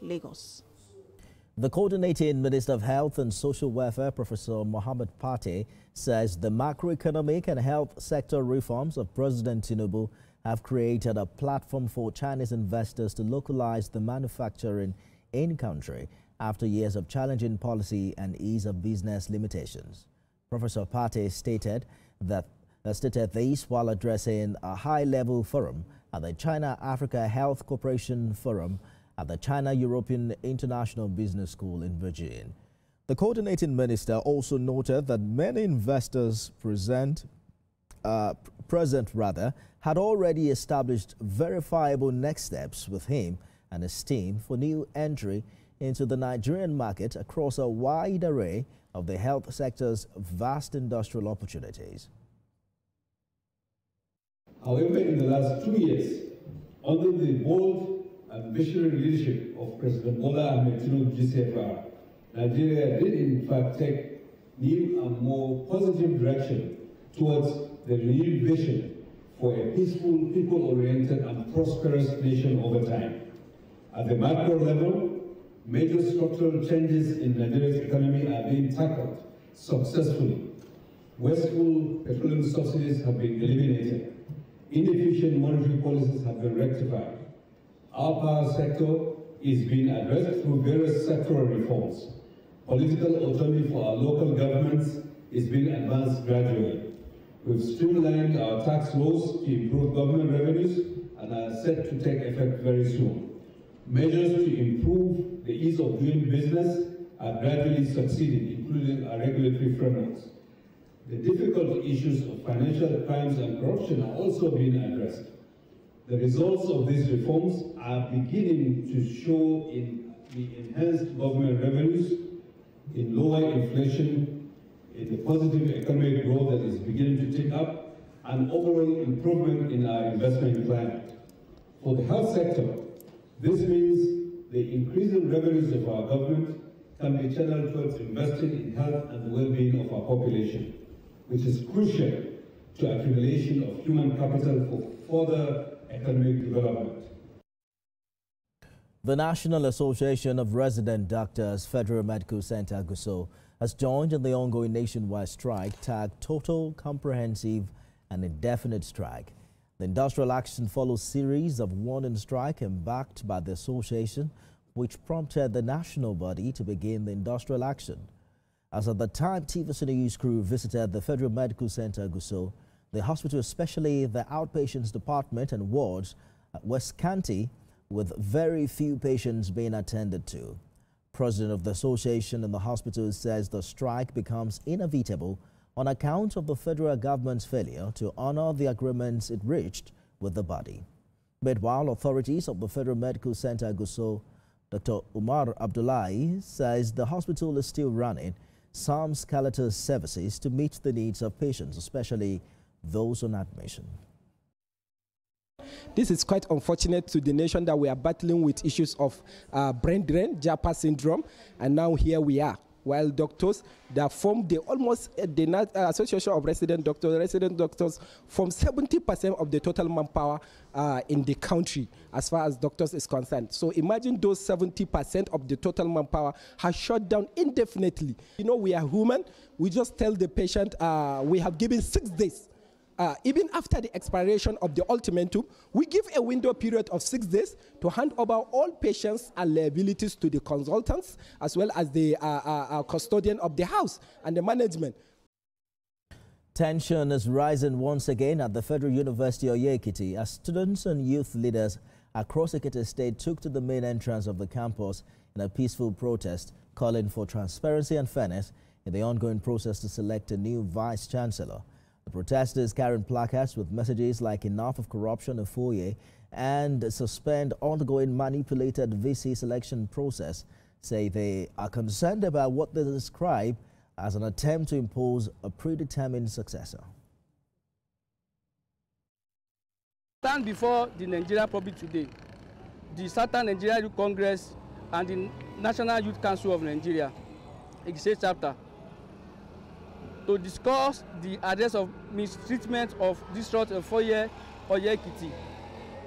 Lagos. The coordinating Minister of Health and Social Welfare, Professor Mohammed Pate, says the macroeconomic and health sector reforms of President Tinubu have created a platform for Chinese investors to localize the manufacturing in-country after years of challenging policy and ease of business limitations. Professor Pate stated this while addressing a high-level forum at the China-Africa Health Cooperation Forum at the China-European International Business School in Virginia. The coordinating minister also noted that many investors present had already established verifiable next steps with him and his team for new entry into the Nigerian market across a wide array of the health sector's vast industrial opportunities. However, in the last 2 years, under the bold and visionary leadership of President Bola Ahmed Tinubu GCFR, Nigeria did in fact take new and more positive direction towards the renewed vision for a peaceful, people-oriented and prosperous nation over time. At the macro level, major structural changes in Nigeria's economy are being tackled successfully. Wasteful petroleum subsidies have been eliminated. Inefficient monetary policies have been rectified. Our power sector is being addressed through various sectoral reforms. Political autonomy for our local governments is being advanced gradually. We've streamlined our tax laws to improve government revenues and are set to take effect very soon. Measures to improve the ease of doing business are gradually succeeding, including our regulatory frameworks. The difficult issues of financial crimes and corruption are also being addressed. The results of these reforms are beginning to show in the enhanced government revenues, in lower inflation, in the positive economic growth that is beginning to tick up, and overall improvement in our investment climate. For the health sector, this means the increasing revenues of our government can be channeled towards investing in health and the well-being of our population, which is crucial to accumulation of human capital for further economic development. The National Association of Resident Doctors Federal Medical Center Gusau has joined in the ongoing nationwide strike tagged Total, Comprehensive and Indefinite Strike. The industrial action follows a series of warning strike embarked by the association, which prompted the national body to begin the industrial action. As at the time TVC News crew visited the Federal Medical Center Gusau, the hospital, especially the outpatients department and wards, were scanty, with very few patients being attended to. President of the association in the hospital says the strike becomes inevitable on account of the federal government's failure to honor the agreements it reached with the body. Meanwhile, authorities of the Federal Medical Center Gusau, Dr. Umar Abdullahi, says the hospital is still running some skeletal services to meet the needs of patients, especially those on admission. This is quite unfortunate to the nation that we are battling with issues of brain drain, JAPA syndrome, and now here we are. While doctors that form the Association of Resident Doctors form 70% of the total manpower in the country as far as doctors is concerned. So imagine those 70% of the total manpower has shut down indefinitely. You know, we are human. We just tell the patient we have given 6 days. Even after the expiration of the ultimatum, we give a window period of 6 days to hand over all patients and liabilities to the consultants, as well as the custodian of the house and the management. Tension is rising once again at the Federal University of Ekiti as students and youth leaders across Ekiti State took to the main entrance of the campus in a peaceful protest, calling for transparency and fairness in the ongoing process to select a new vice-chancellor. The protesters carrying placards with messages like "Enough of corruption in FUOYE" and "Suspend ongoing manipulated VC selection process" say they are concerned about what they describe as an attempt to impose a predetermined successor. Stand before the Nigerian public today, the Southern Nigeria Youth Congress and the National Youth Council of Nigeria, Ekiti chapter, to discuss the address of mistreatment of distrust of FUOYE or Ekiti.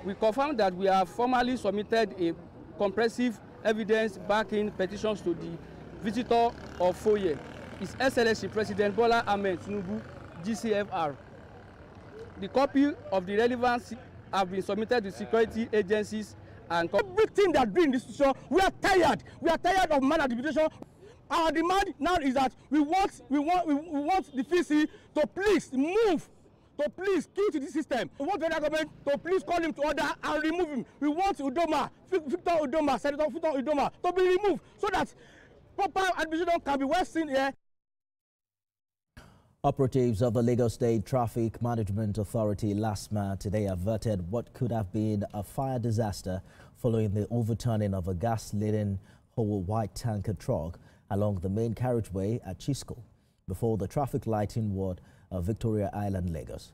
We confirm that we have formally submitted a comprehensive evidence backing petitions to the visitor of FUOYE, His Excellency President Bola Ahmed Tinubu, GCFR. The copy of the relevance have been submitted to security agencies and everything that brings this institution. We are tired. We are tired of maladministration. Our demand now is that we want the FCC to please move, to please key to the system. We want the government to please call him to order and remove him. We want Udoma, Victor Udoma, Senator Victor Udoma, to be removed so that proper administration can be well seen here. Operatives of the Lagos State Traffic Management Authority LASTMA today averted what could have been a fire disaster following the overturning of a gas-laden whole white tanker truck along the main carriageway at Chisco before the traffic lighting ward of Victoria Island, Lagos.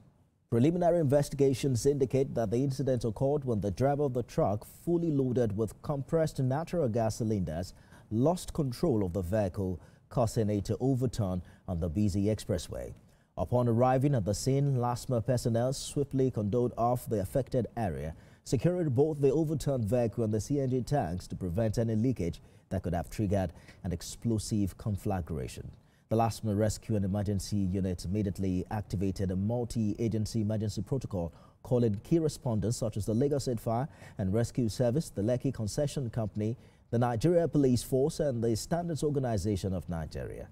Preliminary investigations indicate that the incident occurred when the driver of the truck, fully loaded with compressed natural gas cylinders, lost control of the vehicle, causing it to overturn on the busy expressway. Upon arriving at the scene, LASTMA personnel swiftly cordoned off the affected area, securing both the overturned vehicle and the CNG tanks to prevent any leakage that could have triggered an explosive conflagration. The LASTMA Rescue and Emergency Unit immediately activated a multi-agency emergency protocol, calling key responders such as the Lagos State Fire and Rescue Service, the Lekki Concession Company, the Nigeria Police Force, and the Standards Organization of Nigeria.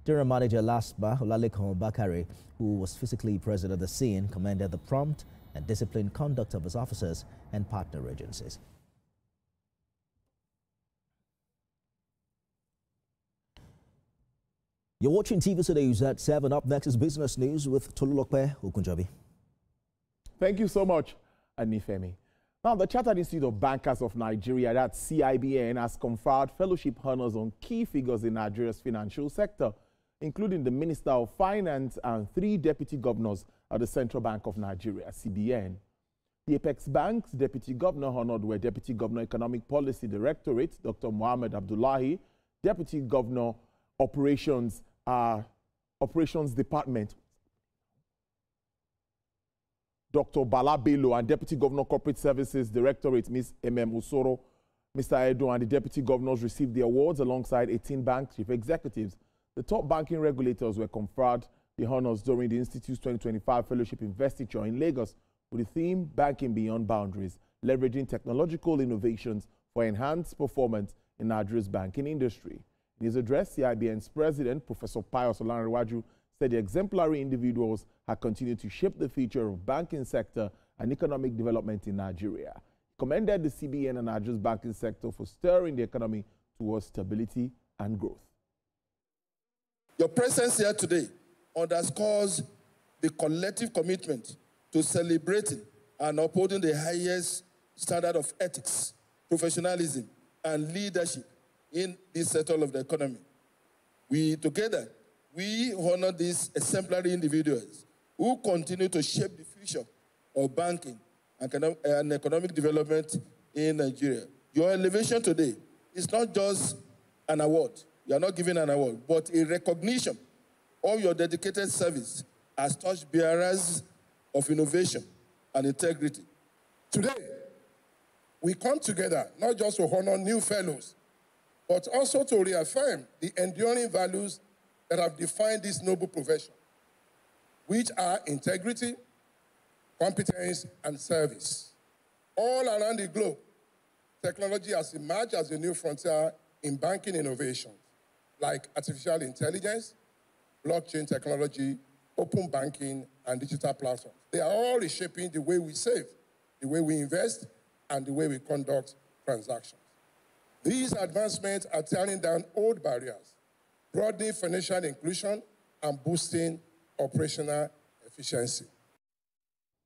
General Manager LASTMA, Olalekan Bakare, who was physically present at the scene, commended the prompt and disciplined conduct of his officers and partner agencies. You're watching TVC News at 7. Up next is Business News with Tolulope Okunjobi. Thank you so much, Anifemi. Now, the Chartered Institute of Bankers of Nigeria, that's CIBN, has conferred fellowship honors on key figures in Nigeria's financial sector, including the Minister of Finance and 3 deputy governors at the Central Bank of Nigeria, CBN. The Apex Bank's deputy governor honored were Deputy Governor Economic Policy Directorate, Dr. Mohammed Abdullahi, Deputy Governor Operations Department, Dr. Bala Bello, and Deputy Governor Corporate Services Directorate, Ms. M.M. Usoro. Mr. Edo and the Deputy Governors received the awards alongside 18 bank chief executives. The top banking regulators were conferred the honors during the Institute's 2025 Fellowship Investiture in Lagos with the theme Banking Beyond Boundaries, leveraging technological innovations for enhanced performance in Nigeria's banking industry. In his address, CIBN's president, Professor Pius Olanrewaju, said the exemplary individuals have continued to shape the future of banking sector and economic development in Nigeria. He commended the CBN and Nigeria's banking sector for steering the economy towards stability and growth. Your presence here today underscores the collective commitment to celebrating and upholding the highest standard of ethics, professionalism, and leadership in this sector of the economy. We honor these exemplary individuals who continue to shape the future of banking and economic development in Nigeria. Your elevation today is not just an award. You are not giving an award, but a recognition of your dedicated service as torchbearers of innovation and integrity. Today, we come together not just to honor new fellows, but also to reaffirm the enduring values that have defined this noble profession, which are integrity, competence, and service. All around the globe, technology has emerged as a new frontier in banking innovations, like artificial intelligence, blockchain technology, open banking, and digital platforms. They are all reshaping the way we save, the way we invest, and the way we conduct transactions. These advancements are tearing down old barriers, broadening financial inclusion, and boosting operational efficiency.